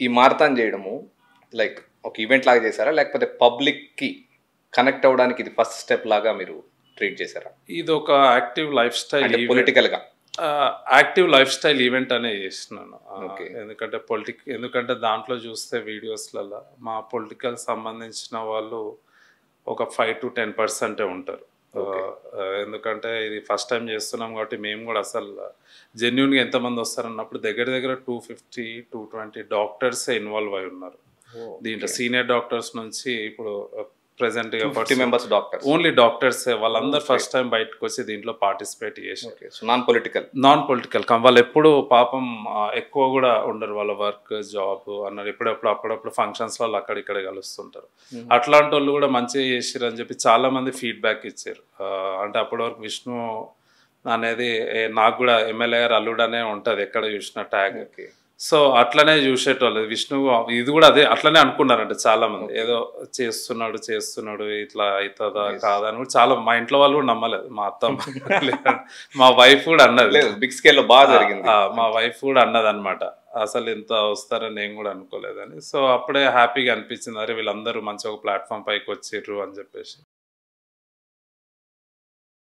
ఈ మారథాన్ చేయడము లైక్ ఒక ఈవెంట్ లాగా చేశారా, లేకపోతే పబ్లిక్కి కనెక్ట్ అవ్వడానికి ఇది ఫస్ట్ స్టెప్ లాగా మీరు ట్రీట్ చేశారా? ఇది ఒక యాక్టివ్ లైఫ్ స్టైల్ పొలిటికల్గా యాక్టివ్ లైఫ్ స్టైల్ ఈవెంట్ అనే చేస్తున్నాను. Okay. ఎందుకంటే దాంట్లో చూస్తే వీడియోస్లలో మా పొలిటికల్ సంబంధించిన వాళ్ళు ఒక 5 to 10% ఉంటారు. ఎందుకంటే ఇది ఫస్ట్ టైం చేస్తున్నాం కాబట్టి మేము కూడా అసలు జెన్యున్గా ఎంతమంది వస్తారన్నప్పుడు దగ్గర దగ్గర 250 to 220 డాక్టర్సే ఇన్వాల్వ్ అయి ఉన్నారు దీంట్లో. సీనియర్ డాక్టర్స్ నుంచి ఇప్పుడు present 50 members doctors, only doctors వాళ్ళందరూ ఫస్ట్ టైం బయటకు వచ్చి దీంట్లో పార్టిసిపేట్ చేశారు. నాన్ పొలిటికల్ వాళ్ళు ఎప్పుడు పాపం ఎక్కువ కూడా ఉండరు, వాళ్ళ వర్క్ జాబ్ అన్నారు. అప్పుడప్పుడు ఫంక్షన్స్ వాళ్ళు అక్కడిక్కడ కలుస్తుంటారు. అట్లాంటి వాళ్ళు కూడా మంచిగా చేసారు అని చెప్పి చాలా మంది ఫీడ్బ్యాక్ ఇచ్చారు. అంటే అప్పటి వరకు విష్ణు అనేది నాకు కూడా ఎమ్మెల్యే గారు అల్లుడనే ఉంటుంది ఎక్కడ చూసిన ట్యాగ్. సో అట్లనే చూసేటోళ్ళు విష్ణు ఇది కూడా అదే అట్లనే అనుకున్నారంటే చాలా మంది. ఏదో చేస్తున్నాడు ఇట్లా అవుతుందా కాదా అని కూడా చాలా మా ఇంట్లో వాళ్ళు కూడా నమ్మలేదు. మా అత్త మా వైఫ్ కూడా అన్నది బిగ్ స్కేల్లో బాగా జరిగింది. మా వైఫ్ కూడా అన్నది అనమాట, అసలు ఇంత వస్తారని నేను కూడా అనుకోలేదని. సో అప్పుడే హ్యాపీగా అనిపించింది, అరే వీళ్ళందరూ మంచి ఒక ప్లాట్ఫామ్ పైకి వచ్చిర్రు అని చెప్పేసి.